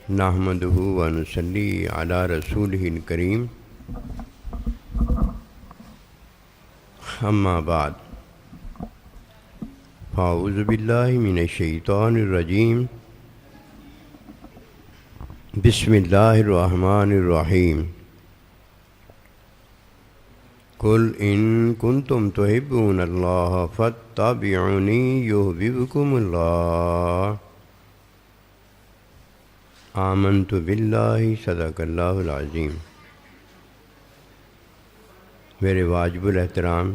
نحمدہ ونصلی علی رسولہ الکریم اما بعد فاعوذ باللہ من الشیطان الرجیم بسم اللہ الرحمن الرحیم قل ان کنتم تحبون اللہ فاتبعونی یحببکم اللہ آمنت باللہ صدق اللہ العظیم۔ میرے واجب الاحترام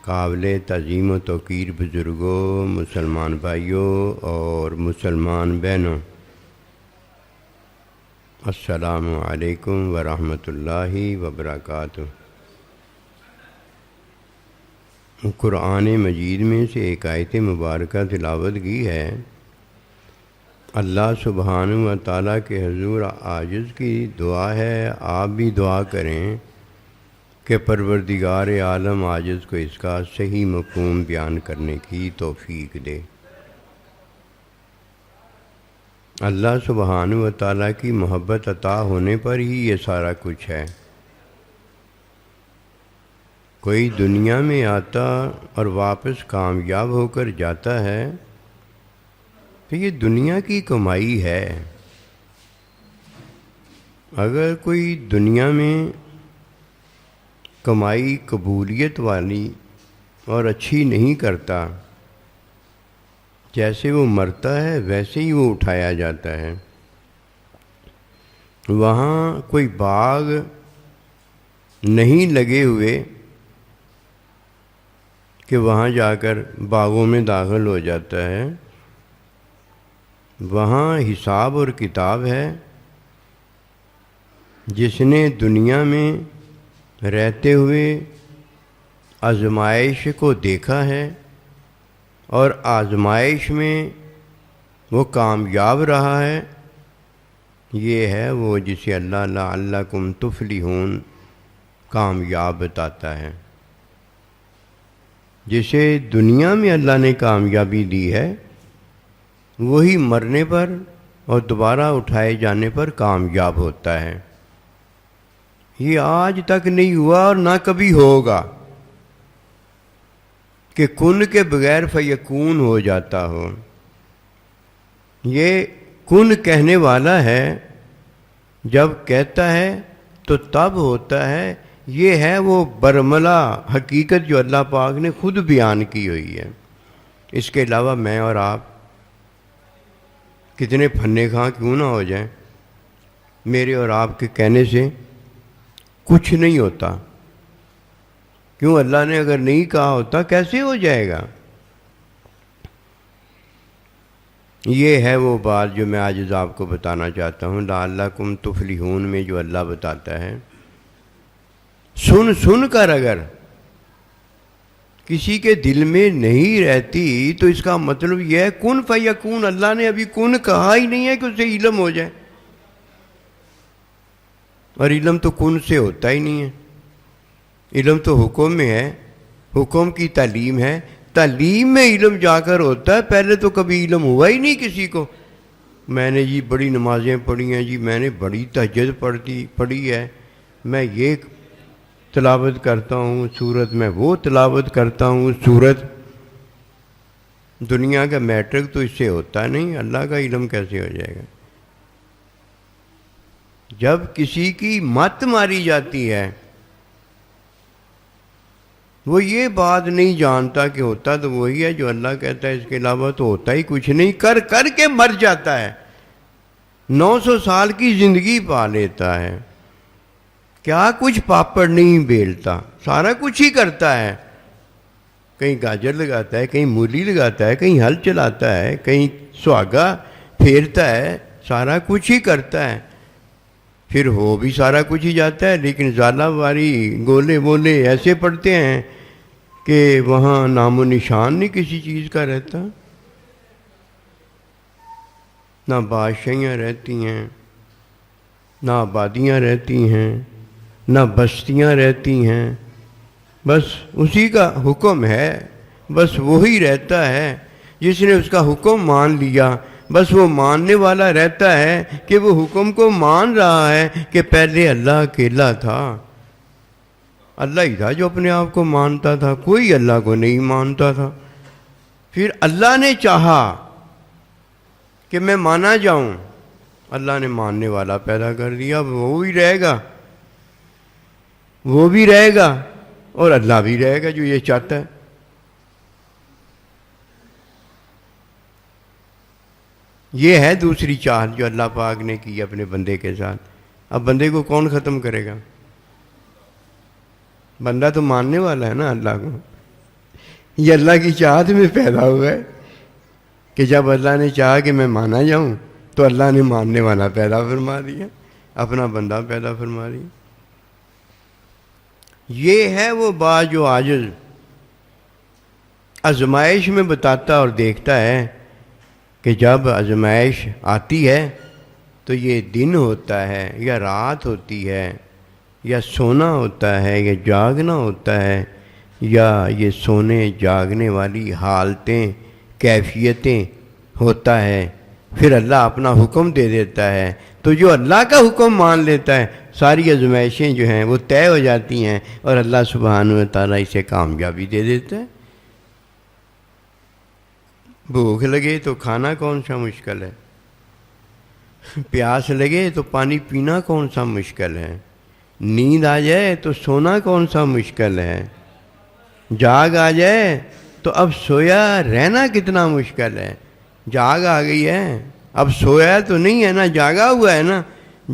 قابل تعظیم و توقیر بزرگوں، مسلمان بھائیوں اور مسلمان بہنوں، السلام علیکم ورحمۃ اللہ وبرکاتہ۔ قرآن مجید میں سے ایک آیت مبارکہ تلاوت کی ہے۔ اللہ سبحانہ و تعالیٰ کے حضور عاجز کی دعا ہے، آپ بھی دعا کریں کہ پروردگار عالم عاجز کو اس کا صحیح مفہوم بیان کرنے کی توفیق دے۔ اللہ سبحانہ و تعالیٰ کی محبت عطا ہونے پر ہی یہ سارا کچھ ہے۔ کوئی دنیا میں آتا اور واپس کامیاب ہو کر جاتا ہے تو یہ دنیا کی کمائی ہے۔ اگر کوئی دنیا میں کمائی قبولیت والی اور اچھی نہیں کرتا، جیسے وہ مرتا ہے ویسے ہی وہ اٹھایا جاتا ہے۔ وہاں کوئی باغ نہیں لگے ہوئے کہ وہاں جا کر باغوں میں داخل ہو جاتا ہے۔ وہاں حساب اور کتاب ہے۔ جس نے دنیا میں رہتے ہوئے آزمائش کو دیکھا ہے اور آزمائش میں وہ کامیاب رہا ہے، یہ ہے وہ جسے اللہ لعلکم تفلحون کامیاب بتاتا ہے۔ جسے دنیا میں اللہ نے کامیابی دی ہے، وہی مرنے پر اور دوبارہ اٹھائے جانے پر کامیاب ہوتا ہے۔ یہ آج تک نہیں ہوا اور نہ کبھی ہوگا کہ کن کے بغیر فیکون ہو جاتا ہو۔ یہ کن کہنے والا ہے، جب کہتا ہے تو تب ہوتا ہے۔ یہ ہے وہ برملا حقیقت جو اللہ پاک نے خود بیان کی ہوئی ہے۔ اس کے علاوہ میں اور آپ کتنے پھنے خواہ کیوں نہ ہو جائیں، میرے اور آپ کے کہنے سے کچھ نہیں ہوتا۔ کیوں؟ اللہ نے اگر نہیں کہا ہوتا کیسے ہو جائے گا؟ یہ ہے وہ بات جو میں آج آپ کو بتانا چاہتا ہوں۔ لعلکم تفلحون میں جو اللہ بتاتا ہے، سن کر اگر کسی کے دل میں نہیں رہتی تو اس کا مطلب یہ ہے کن فیکون۔ اللہ نے ابھی کن کہا ہی نہیں ہے کہ اسے علم ہو جائے، اور علم تو کن سے ہوتا ہی نہیں ہے۔ علم تو حکم میں ہے، حکم کی تعلیم ہے، تعلیم میں علم جا کر ہوتا ہے۔ پہلے تو کبھی علم ہوا ہی نہیں کسی کو۔ میں نے جی بڑی نمازیں پڑھی ہیں، جی میں نے بڑی تہجد پڑھی ہے، میں یہ تلاوت کرتا ہوں سورت، میں وہ تلاوت کرتا ہوں سورت۔ دنیا کا میٹرک تو اس سے ہوتا نہیں، اللہ کا علم کیسے ہو جائے گا؟ جب کسی کی مت ماری جاتی ہے، وہ یہ بات نہیں جانتا کہ ہوتا تو وہی ہے جو اللہ کہتا ہے، اس کے علاوہ تو ہوتا ہی کچھ نہیں، کر کے مر جاتا ہے۔ 900 سال کی زندگی پا لیتا ہے، کیا کچھ پاپڑ نہیں بیلتا، سارا کچھ ہی کرتا ہے۔ کہیں گاجر لگاتا ہے، کہیں مولی لگاتا ہے، کہیں ہل چلاتا ہے، کہیں سہاگا پھیرتا ہے، سارا کچھ ہی کرتا ہے۔ پھر ہو بھی سارا کچھ ہی جاتا ہے، لیکن ژالہ واری گولے بولے ایسے پڑتے ہیں کہ وہاں نام و نشان نہیں کسی چیز کا رہتا۔ نہ بادشاہیاں رہتی ہیں، نہ آبادیاں رہتی ہیں، نہ بستیاں رہتی ہیں، بس اسی کا حکم ہے، بس وہی رہتا ہے۔ جس نے اس کا حکم مان لیا بس وہ ماننے والا رہتا ہے کہ وہ حکم کو مان رہا ہے کہ پہلے اللہ اکیلا تھا، اللہ ہی تھا جو اپنے آپ کو مانتا تھا، کوئی اللہ کو نہیں مانتا تھا۔ پھر اللہ نے چاہا کہ میں مانا جاؤں، اللہ نے ماننے والا پیدا کر دیا، وہ بھی رہے گا، وہ بھی رہے گا اور اللہ بھی رہے گا جو یہ چاہتا ہے۔ یہ ہے دوسری چاہت جو اللہ پاک نے کی اپنے بندے کے ساتھ۔ اب بندے کو کون ختم کرے گا؟ بندہ تو ماننے والا ہے نا اللہ کو۔ یہ اللہ کی چاہت میں پیدا ہوا ہے کہ جب اللہ نے چاہا کہ میں مانا جاؤں تو اللہ نے ماننے والا پیدا فرما دیا، اپنا بندہ پیدا فرما دیا۔ یہ ہے وہ بات جو عاجز آزمائش میں بتاتا اور دیکھتا ہے کہ جب آزمائش آتی ہے تو یہ دن ہوتا ہے یا رات ہوتی ہے، یا سونا ہوتا ہے یا جاگنا ہوتا ہے، یا یہ سونے جاگنے والی حالتیں کیفیتیں ہوتا ہے، پھر اللہ اپنا حکم دے دیتا ہے۔ تو جو اللہ کا حکم مان لیتا ہے ساری آزمائشیں جو ہیں وہ طے ہو جاتی ہیں اور اللہ سبحانہ و تعالیٰ اسے کامیابی دے دیتا ہے۔ بھوک لگے تو کھانا کون سا مشکل ہے، پیاس لگے تو پانی پینا کون سا مشکل ہے، نیند آ جائے تو سونا کون سا مشکل ہے، جاگ آ جائے تو اب سویا رہنا کتنا مشکل ہے۔ جاگ آ گئی ہے، اب سویا تو نہیں ہے نا، جاگا ہوا ہے نا۔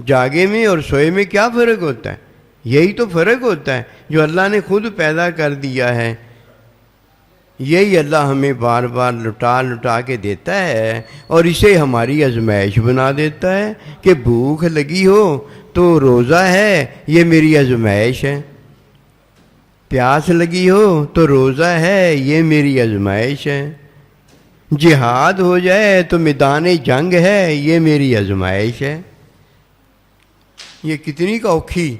جاگے میں اور سوئے میں کیا فرق ہوتا ہے؟ یہی تو فرق ہوتا ہے جو اللہ نے خود پیدا کر دیا ہے۔ یہی اللہ ہمیں بار بار لٹا لٹا کے دیتا ہے اور اسے ہماری آزمائش بنا دیتا ہے کہ بھوک لگی ہو تو روزہ ہے، یہ میری آزمائش ہے، پیاس لگی ہو تو روزہ ہے، یہ میری آزمائش ہے، جہاد ہو جائے تو میدان جنگ ہے، یہ میری آزمائش ہے۔ یہ کتنی کا اوکھی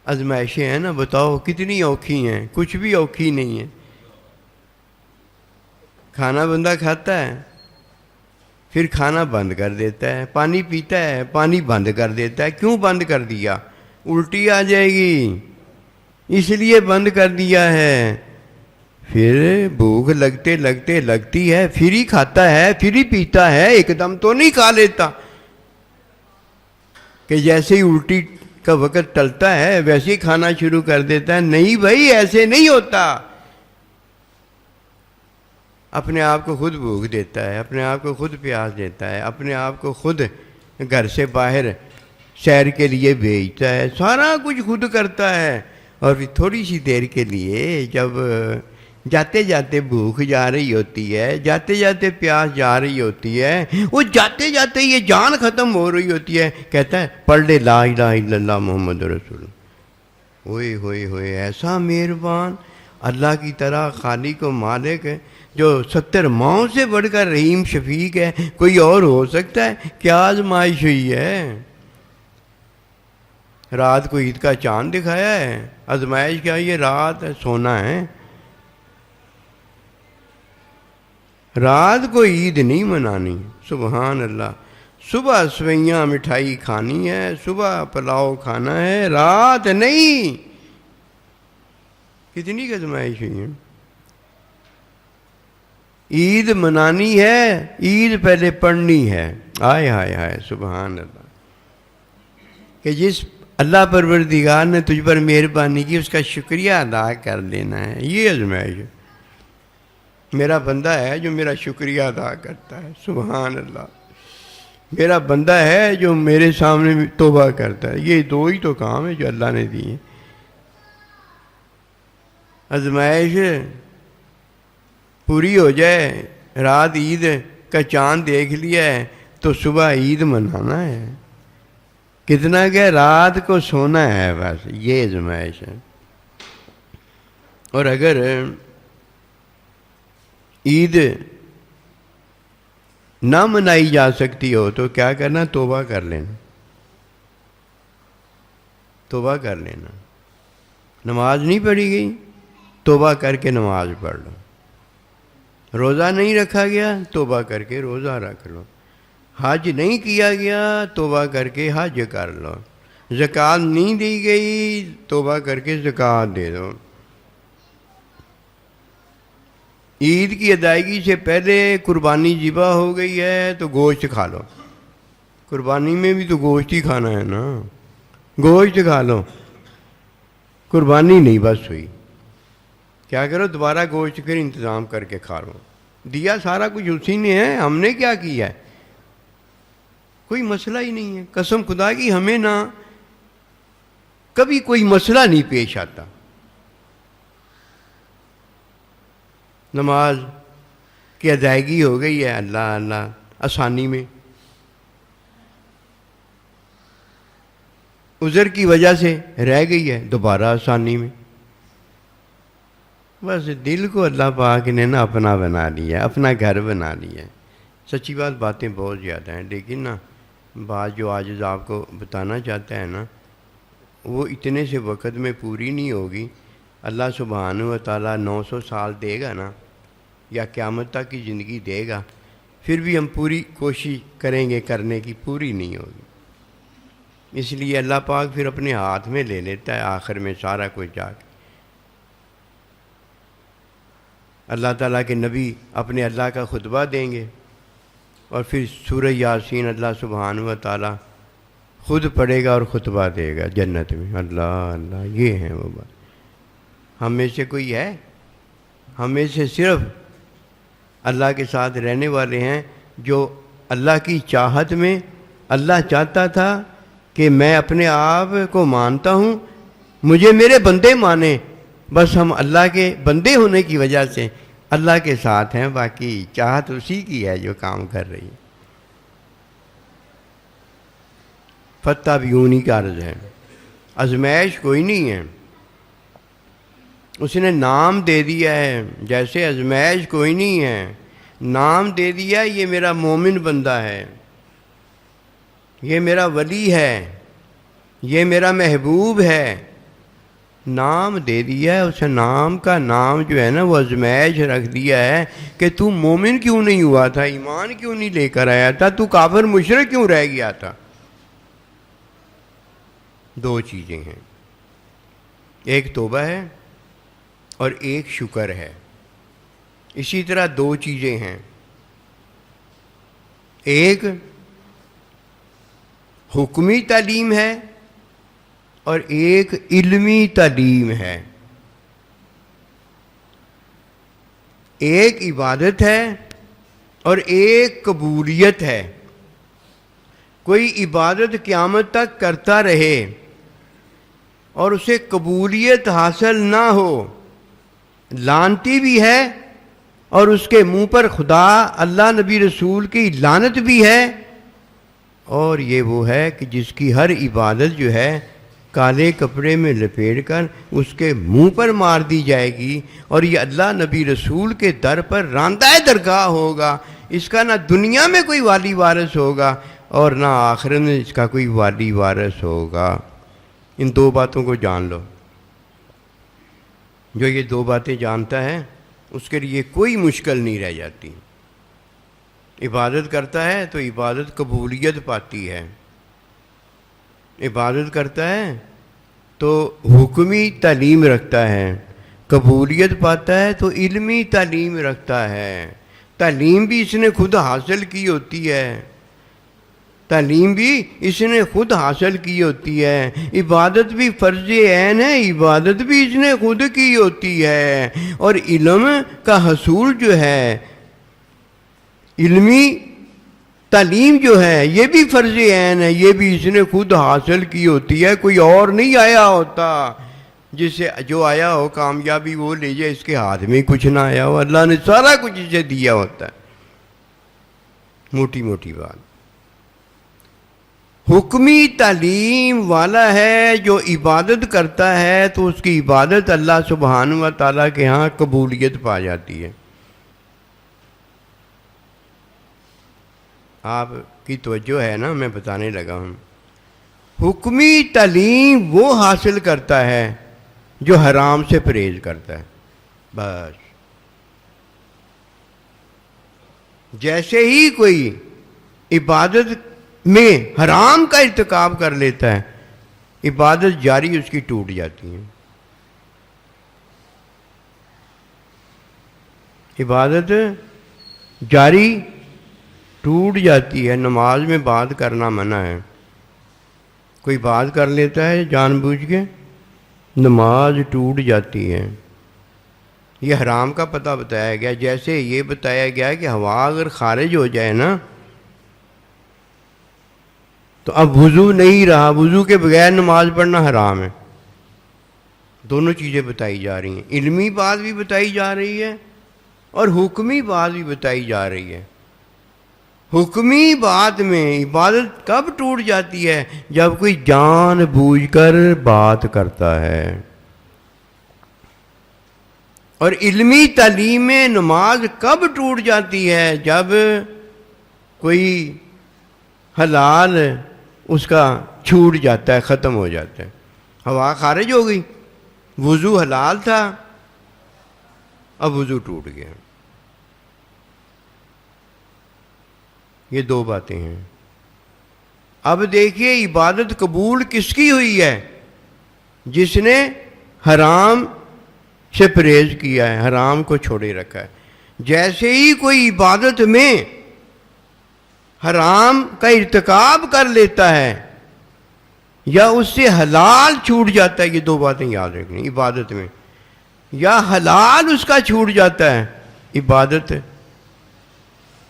آزمائشیں ہیں نا، بتاؤ کتنی اوکھی ہیں؟ کچھ بھی اوکھی نہیں ہے۔ کھانا بندہ کھاتا ہے پھر کھانا بند کر دیتا ہے، پانی پیتا ہے پانی بند کر دیتا ہے۔ کیوں بند کر دیا؟ الٹی آ جائے گی اس لیے بند کر دیا ہے۔ پھر بھوک لگتے لگتے لگتی ہے پھر ہی کھاتا ہے، پھر ہی پیتا ہے، ایک دم تو نہیں کھا لیتا کہ جیسے ہی الٹی کا وقت ٹلتا ہے ویسے ہی کھانا شروع کر دیتا ہے۔ نہیں بھائی، ایسے نہیں ہوتا۔ اپنے آپ کو خود بھوک دیتا ہے، اپنے آپ کو خود پیاس دیتا ہے، اپنے آپ کو خود گھر سے باہر سیر کے لیے بھیجتا ہے، سارا کچھ خود کرتا ہے۔ اور پھر تھوڑی سی دیر کے لیے جب جاتے جاتے بھوک جا رہی ہوتی ہے، جاتے جاتے پیاس جا رہی ہوتی ہے، وہ جاتے جاتے یہ جان ختم ہو رہی ہوتی ہے، کہتا ہے پڑھ لے لا الہ الا اللہ محمد رسول اللہ۔ ہوئے ہوئے ہوئے، ایسا مہربان اللہ کی طرح خالق و مالک ہے جو 70 ماؤں سے بڑھ کر رحیم شفیق ہے، کوئی اور ہو سکتا ہے؟ کیا آزمائش ہوئی ہے؟ رات کو عید کا چاند دکھایا ہے، آزمائش کیا؟ یہ رات ہے، سونا ہے۔ رات کو عید نہیں منانی، سبحان اللہ۔ صبح سوئیاں مٹھائی کھانی ہے، صبح پلاؤ کھانا ہے، رات نہیں۔ کتنی کی آزمائش ہوئی ہے؟ عید منانی ہے، عید پہلے پڑھنی ہے۔ آئے ہائے ہائے، سبحان اللہ۔ کہ جس اللہ پروردگار نے تجھ پر مہربانی کی اس کا شکریہ ادا کر لینا ہے، یہ آزمائش ہے۔ میرا بندہ ہے جو میرا شکریہ ادا کرتا ہے، سبحان اللہ۔ میرا بندہ ہے جو میرے سامنے توبہ کرتا ہے۔ یہ دو ہی تو کام ہے جو اللہ نے دی ہیں۔ آزمائش پوری ہو جائے، رات عید کا چاند دیکھ لیا ہے تو صبح عید منانا ہے۔ کتنا کہ رات کو سونا ہے، بس یہ آزمائش ہے۔ اور اگر عید نہ منائی جا سکتی ہو تو کیا کرنا؟ توبہ کر لینا، توبہ کر لینا۔ نماز نہیں پڑھی گئی، توبہ کر کے نماز پڑھ لو۔ روزہ نہیں رکھا گیا توبہ کر کے روزہ رکھ لو، حج نہیں کیا گیا توبہ کر کے حج کر لو، زکوٰۃ نہیں دی گئی توبہ کر کے زکوٰۃ دے دو، عید کی ادائیگی سے پہلے قربانی ذبح ہو گئی ہے تو گوشت کھا لو، قربانی میں بھی تو گوشت ہی کھانا ہے نا، گوشت کھا لو، قربانی نہیں بس ہوئی، کیا کرو دوبارہ گوشت پھر انتظام کر کے کھا لو، دیا سارا کچھ اسی نے ہے، ہم نے کیا کیا ہے، کوئی مسئلہ ہی نہیں ہے، قسم خدا کی ہمیں نہ کبھی کوئی مسئلہ نہیں پیش آتا، نماز کی ادائیگی ہو گئی ہے اللہ اللہ آسانی میں، عذر کی وجہ سے رہ گئی ہے دوبارہ آسانی میں، بس دل کو اللہ پاک نے نا اپنا بنا لیا، اپنا گھر بنا لیا ہے۔ سچی بات باتیں بہت زیادہ ہیں، لیکن نا بات جو آج آپ کو بتانا چاہتا ہے نا وہ اتنے سے وقت میں پوری نہیں ہوگی، اللہ سبحانہ و تعالیٰ 900 سال دے گا نا یا قیامت تک کی زندگی دے گا، پھر بھی ہم پوری کوشش کریں گے کرنے کی، پوری نہیں ہوگی، اس لیے اللہ پاک پھر اپنے ہاتھ میں لے لیتا ہے آخر میں سارا کچھ جا کے۔ اللہ تعالیٰ کے نبی اپنے اللہ کا خطبہ دیں گے اور پھر سورہ یاسین اللہ سبحانہ و تعالیٰ خود پڑھے گا اور خطبہ دے گا جنت میں، اللہ اللہ، یہ ہیں وہ بات۔ ہم میں سے کوئی ہے؟ ہم میں سے صرف اللہ کے ساتھ رہنے والے ہیں جو اللہ کی چاہت میں، اللہ چاہتا تھا کہ میں اپنے آپ کو مانتا ہوں، مجھے میرے بندے مانیں، بس ہم اللہ کے بندے ہونے کی وجہ سے اللہ کے ساتھ ہیں، باقی چاہت اسی کی ہے جو کام کر رہی ہے۔ فتح بیونی کا عرض ہے، ازمائش کوئی نہیں ہے، اس نے نام دے دیا ہے، جیسے ازمائش کوئی نہیں ہے، نام دے دیا یہ میرا مومن بندہ ہے، یہ میرا ولی ہے، یہ میرا محبوب ہے، نام دے دیا ہے، اس نام کا نام جو ہے نا وہ ازمائش رکھ دیا ہے کہ تو مومن کیوں نہیں ہوا تھا، ایمان کیوں نہیں لے کر آیا تھا، تو کافر مشرک کیوں رہ گیا تھا۔ دو چیزیں ہیں، ایک توبہ ہے اور ایک شکر ہے، اسی طرح دو چیزیں ہیں، ایک حکمی تعلیم ہے اور ایک علمی تعلیم ہے، ایک عبادت ہے اور ایک قبولیت ہے۔ کوئی عبادت قیامت تک کرتا رہے اور اسے قبولیت حاصل نہ ہو، لعنتی بھی ہے اور اس کے منہ پر خدا اللہ نبی رسول کی لعنت بھی ہے، اور یہ وہ ہے کہ جس کی ہر عبادت جو ہے کالے کپڑے میں لپیٹ کر اس کے منہ پر مار دی جائے گی، اور یہ اللہ نبی رسول کے در پر راندہ درگاہ ہوگا، اس کا نہ دنیا میں کوئی والی وارث ہوگا اور نہ آخرت میں اس کا کوئی والی وارث ہوگا۔ ان دو باتوں کو جان لو، جو یہ دو باتیں جانتا ہے اس کے لیے کوئی مشکل نہیں رہ جاتی، عبادت کرتا ہے تو عبادت قبولیت پاتی ہے، عبادت کرتا ہے تو حکمی تعلیم رکھتا ہے، قبولیت پاتا ہے تو علمی تعلیم رکھتا ہے، تعلیم بھی اس نے خود حاصل کی ہوتی ہے، تعلیم بھی اس نے خود حاصل کی ہوتی ہے، عبادت بھی فرض عین ہے، عبادت بھی اس نے خود کی ہوتی ہے، اور علم کا حصول جو ہے، علمی تعلیم جو ہے یہ بھی فرض عین ہے، یہ بھی اس نے خود حاصل کی ہوتی ہے، کوئی اور نہیں آیا ہوتا، جس سے جو آیا ہو کامیابی وہ لے جائے، اس کے ہاتھ میں کچھ نہ آیا ہو، اللہ نے سارا کچھ اسے دیا ہوتا ہے۔ موٹی موٹی بات، حکمی تعلیم والا ہے جو عبادت کرتا ہے تو اس کی عبادت اللہ سبحانہ و تعالیٰ کے ہاں قبولیت پا جاتی ہے۔ آپ کی توجہ ہے نا، میں بتانے لگا ہوں، حکمی تعلیم وہ حاصل کرتا ہے جو حرام سے پرہیز کرتا ہے، بس جیسے ہی کوئی عبادت میں حرام کا ارتکاب کر لیتا ہے، عبادت جاری اس کی ٹوٹ جاتی ہے. عبادت جاری ٹوٹ جاتی ہے. نماز میں بات کرنا منع ہے. کوئی بات کر لیتا ہے جان بوجھ کے، نماز ٹوٹ جاتی ہے. یہ حرام کا پتہ بتایا گیا. جیسے یہ بتایا گیا کہ ہوا اگر خارج ہو جائے نا تو اب وضو نہیں رہا، وضو کے بغیر نماز پڑھنا حرام ہے. دونوں چیزیں بتائی جا رہی ہیں. علمی بات بھی بتائی جا رہی ہے اور حکمی بات بھی بتائی جا رہی ہے. حکمی بات میں عبادت کب ٹوٹ جاتی ہے؟ جب کوئی جان بوجھ کر بات کرتا ہے. اور علمی تعلیم میں نماز کب ٹوٹ جاتی ہے؟ جب کوئی حلال اس کا چھوٹ جاتا ہے، ختم ہو جاتا ہے. ہوا خارج ہو گئی، وضو حلال تھا، اب وضو ٹوٹ گیا. یہ دو باتیں ہیں. اب دیکھیے عبادت قبول کس کی ہوئی ہے؟ جس نے حرام سے پرہیز کیا ہے، حرام کو چھوڑے رکھا ہے. جیسے ہی کوئی عبادت میں حرام کا ارتکاب کر لیتا ہے یا اس سے حلال چھوٹ جاتا ہے، یہ دو باتیں یاد رکھنی. عبادت میں یا حلال اس کا چھوٹ جاتا ہے، عبادت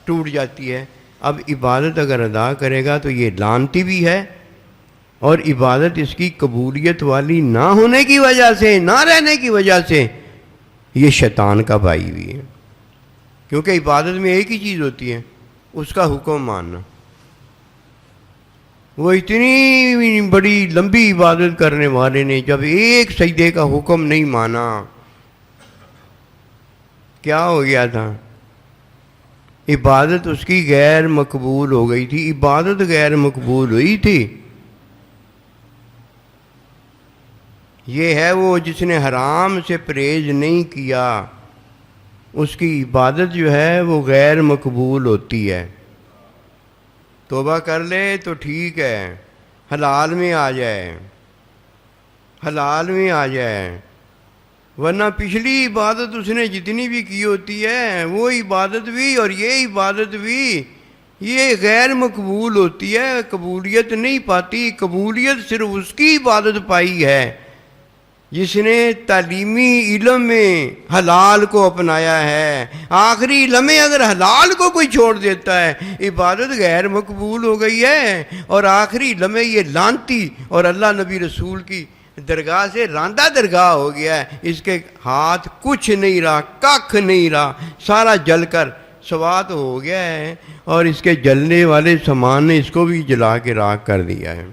ٹوٹ جاتی ہے. اب عبادت اگر ادا کرے گا تو یہ لعنتی بھی ہے، اور عبادت اس کی قبولیت والی نہ ہونے کی وجہ سے، نہ رہنے کی وجہ سے یہ شیطان کا بھائی بھی ہے. کیونکہ عبادت میں ایک ہی چیز ہوتی ہے، اس کا حکم ماننا. وہ اتنی بڑی لمبی عبادت کرنے والے نے جب ایک سجدے کا حکم نہیں مانا، کیا ہو گیا تھا؟ عبادت اس کی غیر مقبول ہو گئی تھی. عبادت غیر مقبول ہوئی تھی. یہ ہے وہ جس نے حرام سے پرہیز نہیں کیا، اس کی عبادت جو ہے وہ غیر مقبول ہوتی ہے. توبہ کر لے تو ٹھیک ہے، حلال میں آ جائے، حلال میں آ جائے، ورنہ پچھلی عبادت اس نے جتنی بھی کی ہوتی ہے وہ عبادت بھی اور یہ عبادت بھی یہ غیر مقبول ہوتی ہے، قبولیت نہیں پاتی. قبولیت صرف اس کی عبادت پائی ہے جس نے تعلیمی علم میں حلال کو اپنایا ہے. آخری علم میں اگر حلال کو کوئی چھوڑ دیتا ہے، عبادت غیر مقبول ہو گئی ہے. اور آخری علم میں یہ لعنتی اور اللہ نبی رسول کی درگاہ سے راندہ درگاہ ہو گیا ہے. اس کے ہاتھ کچھ نہیں رہا، ککھ نہیں رہا، سارا جل کر سوات ہو گیا ہے. اور اس کے جلنے والے سامان نے اس کو بھی جلا کے راکھ کر دیا ہے.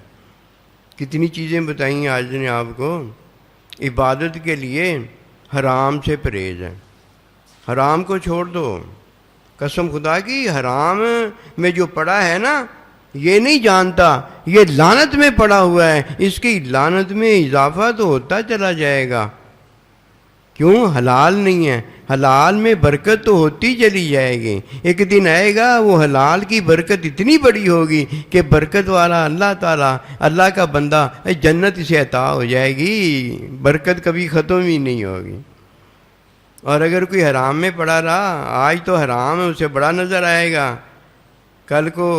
کتنی چیزیں بتائیں آج نے آپ کو. عبادت کے لیے حرام سے پرہیز ہے. حرام کو چھوڑ دو. قسم خدا کی حرام میں جو پڑا ہے نا، یہ نہیں جانتا یہ لعنت میں پڑا ہوا ہے. اس کی لعنت میں اضافہ تو ہوتا چلا جائے گا. کیوں؟ حلال نہیں ہے. حلال میں برکت تو ہوتی چلی جائے گی. ایک دن آئے گا وہ حلال کی برکت اتنی بڑی ہوگی کہ برکت والا اللہ تعالیٰ، اللہ کا بندہ، جنت اسے عطا ہو جائے گی. برکت کبھی ختم ہی نہیں ہوگی. اور اگر کوئی حرام میں پڑا رہا، آج تو حرام ہے اسے بڑا نظر آئے گا، کل کو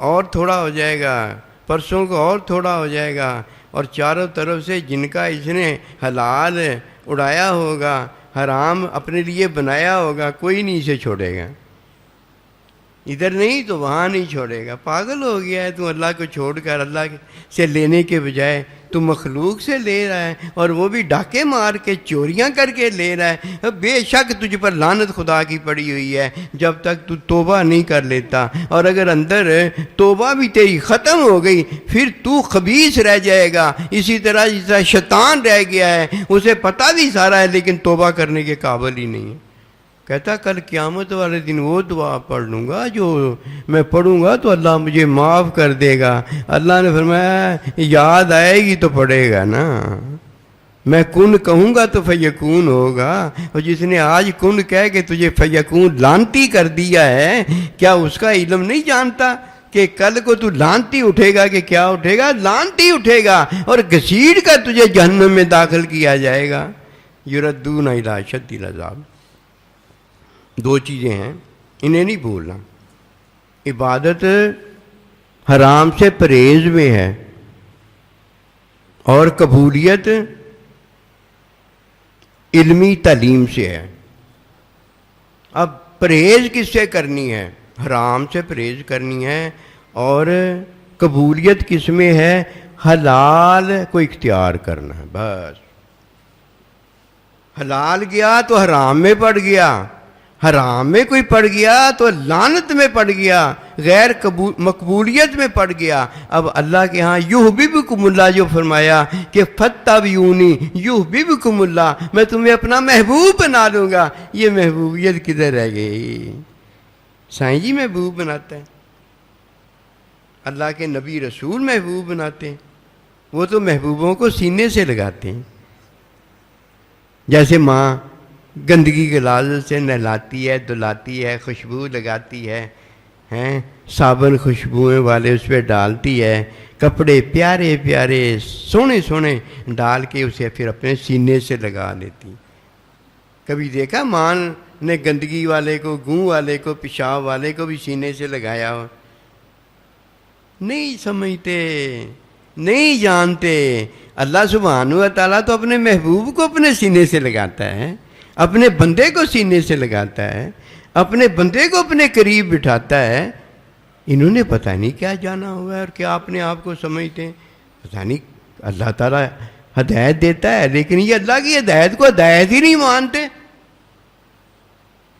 اور تھوڑا ہو جائے گا، پرسوں کو اور تھوڑا ہو جائے گا. اور چاروں طرف سے جن کا اس نے حلال اڑایا ہوگا، حرام اپنے لیے بنایا ہوگا، کوئی نہیں اسے چھوڑے گا. ادھر نہیں تو وہاں نہیں چھوڑے گا. پاگل ہو گیا ہے تو اللہ کو چھوڑ کر اللہ سے لینے کے بجائے تو مخلوق سے لے رہا ہے، اور وہ بھی ڈاکے مار کے چوریاں کر کے لے رہا ہے. بے شک تجھ پر لعنت خدا کی پڑی ہوئی ہے جب تک تو توبہ نہیں کر لیتا. اور اگر اندر توبہ بھی تیری ختم ہو گئی پھر تو خبیث رہ جائے گا، اسی طرح جس طرح شیطان رہ گیا ہے، اسے پتہ بھی سارا ہے لیکن توبہ کرنے کے قابل ہی نہیں ہے. کہتا کل قیامت والے دن وہ دعا پڑھ لوں گا جو میں پڑھوں گا تو اللہ مجھے معاف کر دے گا. اللہ نے فرمایا یاد آئے گی تو پڑھے گا نا. میں کن کہوں گا تو فیکون ہوگا، اور جس نے آج کن کہہ کے تجھے فیکون لانتی کر دیا ہے، کیا اس کا علم نہیں جانتا کہ کل کو تو لانتی اٹھے گا؟ کہ کیا اٹھے گا؟ لانتی اٹھے گا، اور گھسیٹ کر تجھے جہنم میں داخل کیا جائے گا۔ یردون الی اشد العذاب۔ دو چیزیں ہیں، انہیں نہیں بھولنا۔ عبادت حرام سے پرہیز میں ہے، اور قبولیت علمی تعلیم سے ہے۔ اب پرہیز کس سے کرنی ہے؟ حرام سے پرہیز کرنی ہے، اور قبولیت کس میں ہے؟ حلال کو اختیار کرنا ہے۔ بس حلال گیا تو حرام میں پڑ گیا، حرام میں کوئی پڑ گیا تو لعنت میں پڑ گیا، غیر مقبولیت میں پڑ گیا۔ اب اللہ کے ہاں یحببکم اللہ جو فرمایا کہ فاتبعونی یحببکم اللہ، میں تمہیں اپنا محبوب بنا لوں گا، یہ محبوبیت کدھر رہ گئی؟ سائیں جی محبوب بناتا ہے، اللہ کے نبی رسول محبوب بناتے ہیں، وہ تو محبوبوں کو سینے سے لگاتے ہیں۔ جیسے ماں گندگی کے لازل سے نہلاتی ہے، دھلاتی ہے، خوشبو لگاتی ہے، صابن خوشبوئیں والے اس پہ ڈالتی ہے، کپڑے پیارے پیارے سونے سونے ڈال کے اسے پھر اپنے سینے سے لگا لیتی۔ کبھی دیکھا ماں نے گندگی والے کو، گوں والے کو، پیشاب والے کو بھی سینے سے لگایا ہو؟ نہیں سمجھتے، نہیں جانتے۔ اللہ سبحانہ و تعالیٰ تو اپنے محبوب کو اپنے سینے سے لگاتا ہے، اپنے بندے کو سینے سے لگاتا ہے، اپنے بندے کو اپنے قریب بٹھاتا ہے۔ انہوں نے پتہ نہیں کیا جانا ہوا ہے اور کیا اپنے آپ کو سمجھتے ہیں، پتہ نہیں۔ اللہ تعالیٰ ہدایت دیتا ہے، لیکن یہ اللہ کی ہدایت کو ہدایت ہی نہیں مانتے،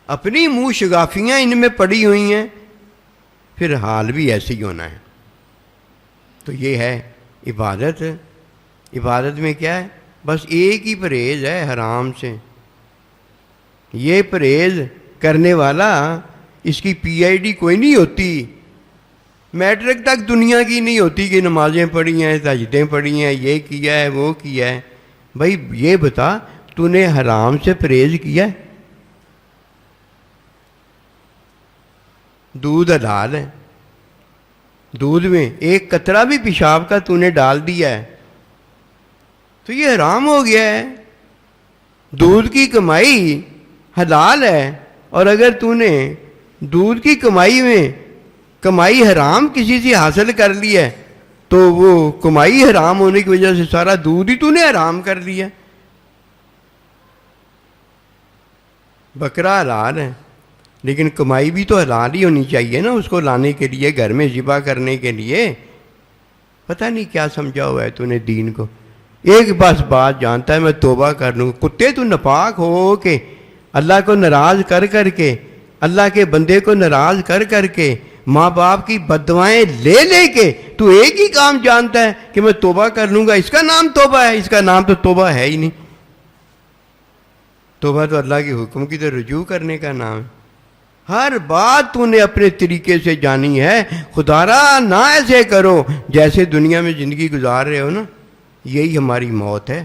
اپنی منہ شگافیاں ان میں پڑی ہوئی ہیں، پھر حال بھی ایسے ہی ہونا ہے۔ تو یہ ہے عبادت۔ عبادت میں کیا ہے؟ بس ایک ہی پرہیز ہے حرام سے۔ یہ پرہیز کرنے والا، اس کی پی آئی ڈی کوئی نہیں ہوتی، میٹرک تک دنیا کی نہیں ہوتی کہ نمازیں پڑھی ہیں، سجدیں پڑھی ہیں، یہ کیا ہے، وہ کیا ہے۔ بھائی یہ بتا، تو نے حرام سے پرہیز کیا ہے؟ دودھ حلال ہے، دودھ میں ایک قطرہ بھی پیشاب کا تو نے ڈال دیا ہے تو یہ حرام ہو گیا ہے۔ دودھ کی کمائی حلال ہے، اور اگر تو نے دودھ کی کمائی میں کمائی حرام کسی سے حاصل کر لی ہے تو وہ کمائی حرام ہونے کی وجہ سے سارا دودھ ہی تو نے حرام کر لیا۔ بکرا حلال ہے، لیکن کمائی بھی تو حلال ہی ہونی چاہیے نا، اس کو لانے کے لیے، گھر میں ذبح کرنے کے لیے۔ پتہ نہیں کیا سمجھا ہوا ہے تو نے دین کو۔ ایک بس بات جانتا ہے، میں توبہ کر لوں۔ کتے تو ناپاک ہو کے، اللہ کو ناراض کر کر کے، اللہ کے بندے کو ناراض کر کر کے، ماں باپ کی بددعائیں لے لے کے تو ایک ہی کام جانتا ہے کہ میں توبہ کر لوں گا۔ اس کا نام توبہ ہے؟ اس کا نام تو توبہ ہے ہی نہیں۔ توبہ تو اللہ کے حکم کی طرف رجوع کرنے کا نام ہے۔ ہر بات تو نے اپنے طریقے سے جانی ہے۔ خدا را نہ ایسے کرو جیسے دنیا میں زندگی گزار رہے ہو نا، یہی ہماری موت ہے۔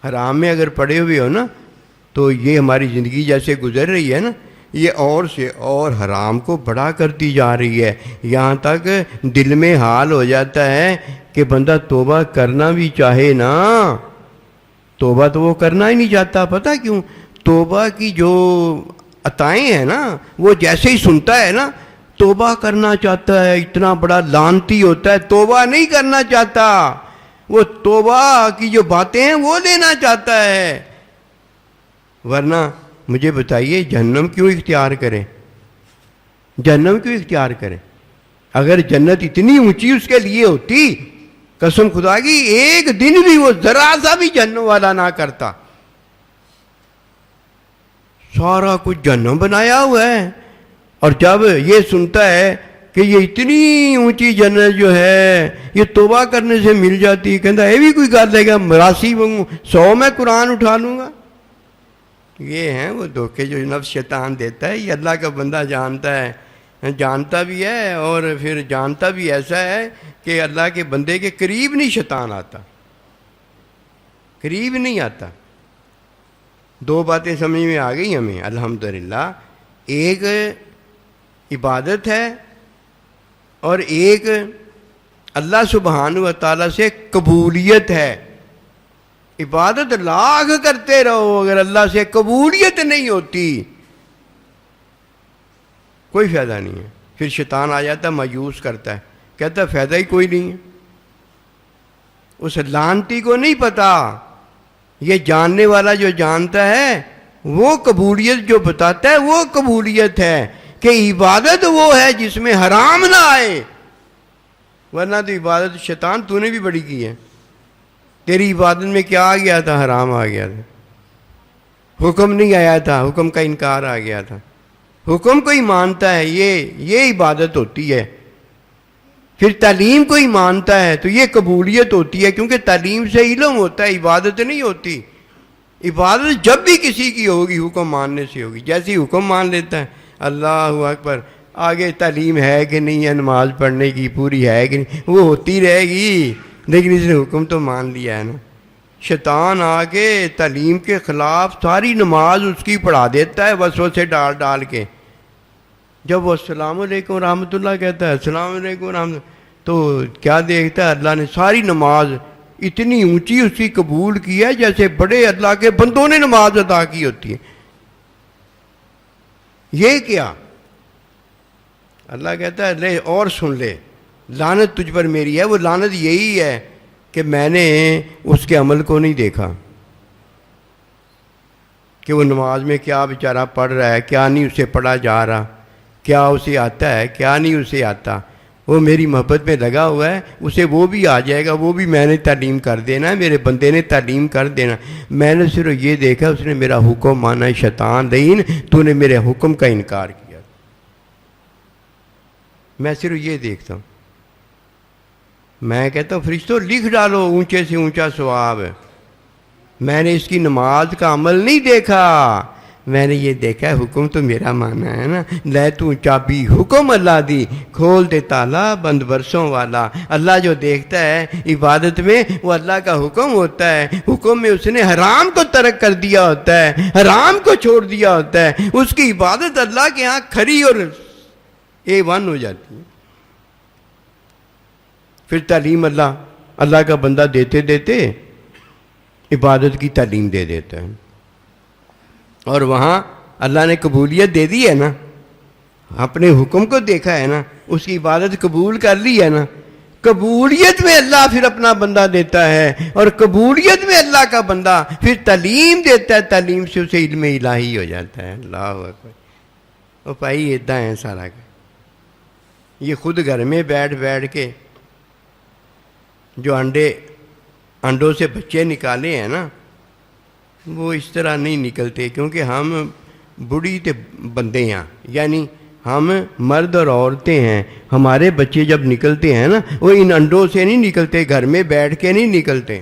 حرام میں اگر پڑے ہوئے ہو نا تو یہ ہماری زندگی جیسے گزر رہی ہے نا، یہ اور سے اور حرام کو بڑا کرتی جا رہی ہے، یہاں تک دل میں حال ہو جاتا ہے کہ بندہ توبہ کرنا بھی چاہے نا، توبہ تو وہ کرنا ہی نہیں چاہتا۔ پتہ کیوں؟ توبہ کی جو عطائیں ہیں نا، وہ جیسے ہی سنتا ہے نا توبہ کرنا چاہتا ہے، اتنا بڑا لعنتی ہوتا ہے، توبہ نہیں کرنا چاہتا، وہ توبہ کی جو باتیں ہیں وہ لینا چاہتا ہے۔ ورنہ مجھے بتائیے جہنم کیوں اختیار کرے؟ جہنم کیوں اختیار کرے؟ اگر جنت اتنی اونچی اس کے لیے ہوتی، قسم خدا کی ایک دن بھی وہ ذرا سا بھی جہنم والا نہ کرتا۔ سارا کچھ جہنم بنایا ہوا ہے، اور جب یہ سنتا ہے کہ یہ اتنی اونچی جنت جو ہے یہ توبہ کرنے سے مل جاتی، کہتا ہے یہ بھی کوئی گل ہے گا، مراسی 100 میں قرآن اٹھا لوں گا۔ یہ ہیں وہ دھوکے جو نفس شیطان دیتا ہے، یہ اللہ کا بندہ جانتا ہے، جانتا بھی ہے، اور پھر جانتا بھی ایسا ہے کہ اللہ کے بندے کے قریب نہیں شیطان آتا، قریب نہیں آتا. دو باتیں سمجھ میں آ گئی ہمیں الحمدللہ. ایک عبادت ہے اور ایک اللہ سبحانہ و تعالیٰ سے قبولیت ہے. عبادت لاکھ کرتے رہو، اگر اللہ سے قبولیت نہیں ہوتی کوئی فائدہ نہیں ہے. پھر شیطان آ جاتا ہے، مایوس کرتا ہے، کہتا ہے فائدہ ہی کوئی نہیں ہے. اس لعنتی کو نہیں پتا، یہ جاننے والا جو جانتا ہے وہ قبولیت جو بتاتا ہے وہ قبولیت ہے کہ عبادت وہ ہے جس میں حرام نہ آئے. ورنہ تو عبادت شیطان تو نے بھی بڑی کی ہے. تیری عبادت میں کیا آ گیا تھا؟ حرام آ گیا تھا. حکم نہیں آیا تھا، حکم کا انکار آ گیا تھا. حکم کو ہی مانتا ہے یہ عبادت ہوتی ہے. پھر تعلیم کو ہی مانتا ہے تو یہ قبولیت ہوتی ہے، کیونکہ تعلیم سے علم ہوتا ہے، عبادت نہیں ہوتی. عبادت جب بھی کسی کی ہوگی حکم ماننے سے ہوگی. جیسے حکم مان لیتا ہے اللہ اکبر، آگے تعلیم ہے کہ نہیں ہے نماز پڑھنے کی، پوری ہے کہ نہیں، وہ ہوتی رہے گی، لیکن اس نے حکم تو مان لیا ہے نا. شیطان آ کے تعلیم کے خلاف ساری نماز اس کی پڑھا دیتا ہے وسوسے ڈال ڈال کے. جب وہ السلام علیکم رحمۃ اللہ کہتا ہے، السلام علیکم رحمۃ اللہ، تو کیا دیکھتا ہے اللہ نے ساری نماز اتنی اونچی اس کی قبول کی ہے جیسے بڑے اللہ کے بندوں نے نماز ادا کی ہوتی ہے. یہ کیا؟ اللہ کہتا ہے لے اور سن لے، لعنت تجھ پر میری ہے. وہ لعنت یہی ہے کہ میں نے اس کے عمل کو نہیں دیکھا کہ وہ نماز میں کیا بیچارہ پڑھ رہا ہے، کیا نہیں اسے پڑھا جا رہا، کیا اسے آتا ہے، کیا نہیں اسے آتا. وہ میری محبت میں لگا ہوا ہے، اسے وہ بھی آ جائے گا، وہ بھی میں نے تعلیم کر دینا ہے، میرے بندے نے تعلیم کر دینا. میں نے صرف یہ دیکھا اس نے میرا حکم مانا ہے. شیطان لعین، تو نے میرے حکم کا انکار کیا. میں صرف یہ دیکھتا ہوں. میں کہتا ہوں فرشتوں لکھ ڈالو اونچے سے اونچا ثواب. میں نے اس کی نماز کا عمل نہیں دیکھا، میں نے یہ دیکھا ہے حکم تو میرا مانا ہے نا. لے تو چابی حکم اللہ دی، کھول دے تالا بند برسوں والا. اللہ جو دیکھتا ہے عبادت میں وہ اللہ کا حکم ہوتا ہے. حکم میں اس نے حرام کو ترک کر دیا ہوتا ہے، حرام کو چھوڑ دیا ہوتا ہے. اس کی عبادت اللہ کے ہاں کھری اور A1 ہو جاتی ہے. پھر تعلیم اللہ کا بندہ دیتے دیتے عبادت کی تعلیم دے دیتا ہے. اور وہاں اللہ نے قبولیت دے دی ہے نا، اپنے حکم کو دیکھا ہے نا، اس کی عبادت قبول کر لی ہے نا. قبولیت میں اللہ پھر اپنا بندہ دیتا ہے، اور قبولیت میں اللہ کا بندہ پھر تعلیم دیتا ہے. تعلیم سے اسے علم الہی ہو جاتا ہے. اللہ اکبر. وہ بھائی ادا ہے سارا کا. یہ خود گھر میں بیٹھ کے جو انڈوں سے بچے نکالے ہیں نا، وہ اس طرح نہیں نکلتے، کیونکہ ہم بڑی تے بندے ہیں، یعنی ہم مرد اور عورتیں ہیں. ہمارے بچے جب نکلتے ہیں نا وہ ان انڈوں سے نہیں نکلتے، گھر میں بیٹھ کے نہیں نکلتے.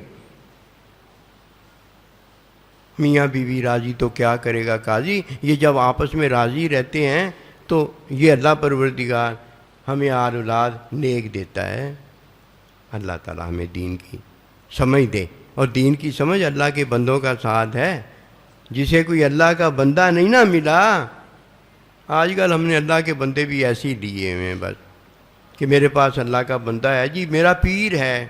میاں بیوی راضی تو کیا کرے گا قاضی. یہ جب آپس میں راضی رہتے ہیں تو یہ اللہ پروردگار ہمیں اولاد نیک دیتا ہے. اللہ تعالیٰ ہمیں دین کی سمجھ دے، اور دین کی سمجھ اللہ کے بندوں کا ساتھ ہے. جسے کوئی اللہ کا بندہ نہیں نہ ملا، آج کل ہم نے اللہ کے بندے بھی ایسے ہی لیے ہوئے ہیں بس کہ میرے پاس اللہ کا بندہ ہے جی، میرا پیر ہے.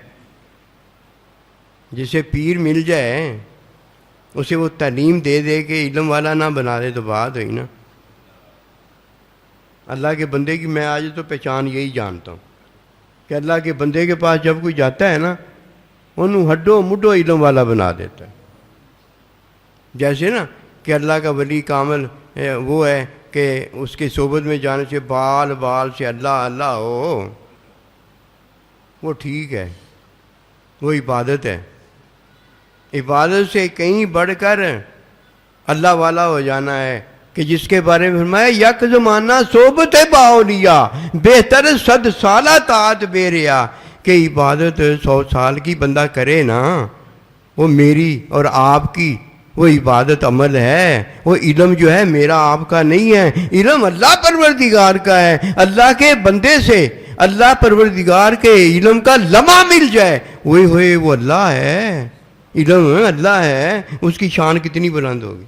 جسے پیر مل جائے اسے وہ تعلیم دے دے کہ علم والا نہ بنا دے تو بات ہوئی نا. اللہ کے بندے کی میں آج تو پہچان یہی جانتا ہوں کہ اللہ کے بندے کے پاس جب کوئی جاتا ہے نا انہوں ہڈو مڈو علم والا بنا دیتا ہے. جیسے نا کہ اللہ کا ولی کامل وہ ہے کہ اس کے صحبت میں جانے سے بال سے اللہ ہو، وہ ٹھیک ہے، وہ عبادت ہے. عبادت سے کہیں بڑھ کر اللہ والا ہو جانا ہے کہ جس کے بارے میں فرمایا یک زمانہ صحبت باولیا بہتر 100 سالہ طاعت بے ریا. کہ عبادت 100 سال کی بندہ کرے نا، وہ میری اور آپ کی وہ عبادت عمل ہے. وہ علم جو ہے میرا آپ کا نہیں ہے، علم اللہ پروردگار کا ہے. اللہ کے بندے سے اللہ پروردگار کے علم کا لمحہ مل جائے، وہی ہوئے وہ اللہ ہے. علم اللہ ہے، اس کی شان کتنی بلند ہوگی.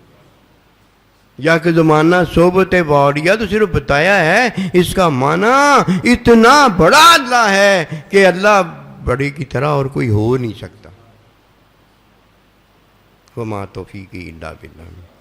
یا کہ زمانہ صحبت باوریہ تو صرف بتایا ہے، اس کا معنی اتنا بڑا اللہ ہے کہ اللہ بڑے کی طرح اور کوئی ہو نہیں سکتا. وما توفیقی الا باللہ.